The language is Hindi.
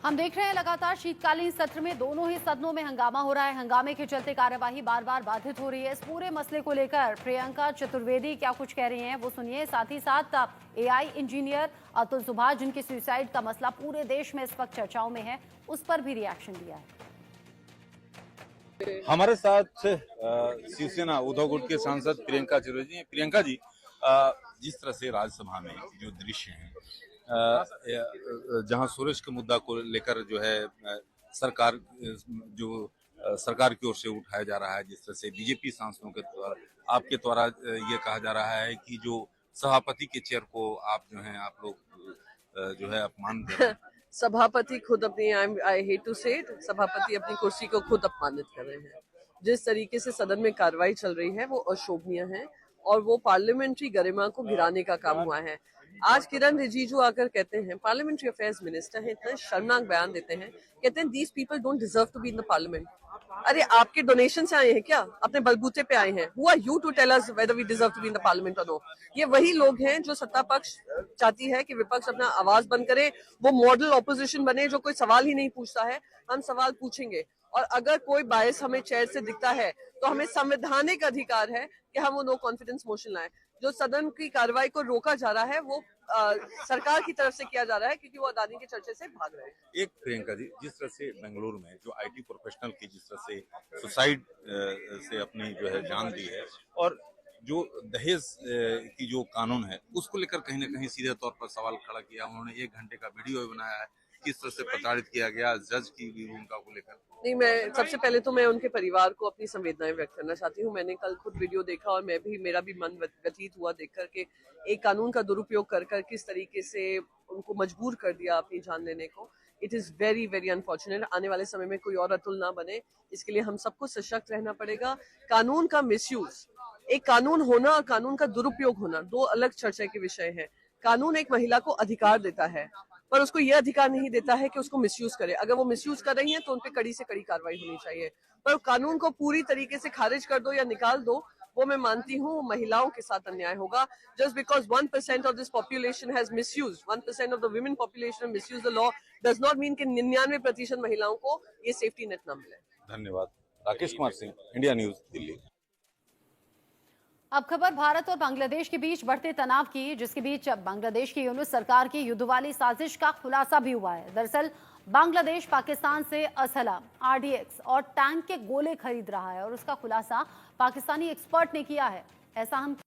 हम देख रहे हैं लगातार शीतकालीन सत्र में दोनों ही सदनों में हंगामा हो रहा है। हंगामे के चलते कार्यवाही बार बार बाधित हो रही है। इस पूरे मसले को लेकर प्रियंका चतुर्वेदी क्या कुछ कह रही हैं वो सुनिए। साथ ही साथ एआई इंजीनियर अतुल सुभाष जिनके सुसाइड का मसला पूरे देश में इस वक्त चर्चाओं में है, उस पर भी रिएक्शन दिया है। हमारे साथ शिवसेना उद्धव गुट के सांसद प्रियंका चतुर्वेदी हैं। प्रियंका जी, जिस तरह से राज्यसभा में जो दृश्य हैं, जहां सूरज के मुद्दा को लेकर जो है सरकार जो सरकार की ओर से उठाया जा रहा है, जिस तरह से बीजेपी सांसदों के द्वारा आपके द्वारा ये कहा जा रहा है कि जो सभापति के चेयर को आप जो है आप लोग जो है अपमान दे रहे हैं। सभापति खुद अपनी आई हेट टू से सभापति अपनी कुर्सी को खुद अपमानित कर रहे हैं। जिस तरीके से सदन में कार्रवाई चल रही है वो अशोभनीय है और वो पार्लियामेंट्री गरिमा को गिराने का काम हुआ है। आज किरण रिजिजू आकर कहते हैं, पार्लियामेंट्री अफेयर्स मिनिस्टर हैं, इतना शर्मनाक बयान देते हैं, कहते हैं these people don't deserve to be in the parliament. अरे आपके डोनेशन से आए हैं क्या? अपने बलबूते पे आए हैं? Who are you to tell us whether we deserve to be in the parliament or no? ये वही लोग हैं जो सत्ता पक्ष चाहती है कि विपक्ष अपना आवाज बंद करे, वो मॉडल ऑपोजिशन बने जो कोई सवाल ही नहीं पूछता है। हम सवाल पूछेंगे और अगर कोई बायस हमें चेयर से दिखता है तो हमें संवैधानिक अधिकार है कि हम वो नो कॉन्फिडेंस मोशन लाएं। जो सदन की कार्रवाई को रोका जा रहा है वो सरकार की तरफ से किया जा रहा है क्योंकि वो अदानी के चर्चे से भाग रहे हैं। एक प्रियंका जी, जिस तरह से बेंगलुरु में जो आईटी प्रोफेशनल की जिस तरह से सुसाइड से अपनी जो है जान दी है, और जो दहेज की जो कानून है उसको लेकर कहीं ना कहीं सीधे तौर पर सवाल खड़ा किया। उन्होंने 1 घंटे का वीडियो बनाया है, किस तरह से प्रचारित किया गया जज की भी भूमिका को लेकर। नहीं, मैं सबसे पहले तो मैं उनके परिवार को अपनी संवेदनाएं व्यक्त करना चाहती हूँ। मैंने कल खुद वीडियो देखा और मेरा भी मन व्यथित हुआ देखकर के एक कानून का दुरुपयोग कर किस तरीके से उनको मजबूर कर दिया अपनी जान लेने को। It is very very unfortunate. आने वाले समय में कोई और अतुल ना बने, इसके लिए हम सबको सशक्त रहना पड़ेगा। कानून का मिसयूज, एक कानून होना और कानून का दुरुपयोग होना दो अलग चर्चा के विषय है। कानून एक महिला को अधिकार देता है पर उसको यह अधिकार नहीं देता है कि उसको मिसयूज करे। अगर वो मिसयूज कर रही हैं तो उन पे कड़ी से कड़ी कार्रवाई होनी चाहिए, पर कानून को पूरी तरीके से खारिज कर दो या निकाल दो, वो मैं मानती हूँ महिलाओं के साथ अन्याय होगा। Just because 1% of this population has misuse, 1% of the women population misuse the law does not mean कि 99% महिलाओं को ये सेफ्टी नेट न मिले। धन्यवाद। Rakesh Kumar Singh, India news, Delhi. अब खबर भारत और बांग्लादेश के बीच बढ़ते तनाव की, जिसके बीच बांग्लादेश की यूनुस सरकार की युद्ध वाली साजिश का खुलासा भी हुआ है। दरअसल बांग्लादेश पाकिस्तान से असला, आरडीएक्स और टैंक के गोले खरीद रहा है और उसका खुलासा पाकिस्तानी एक्सपर्ट ने किया है। ऐसा हम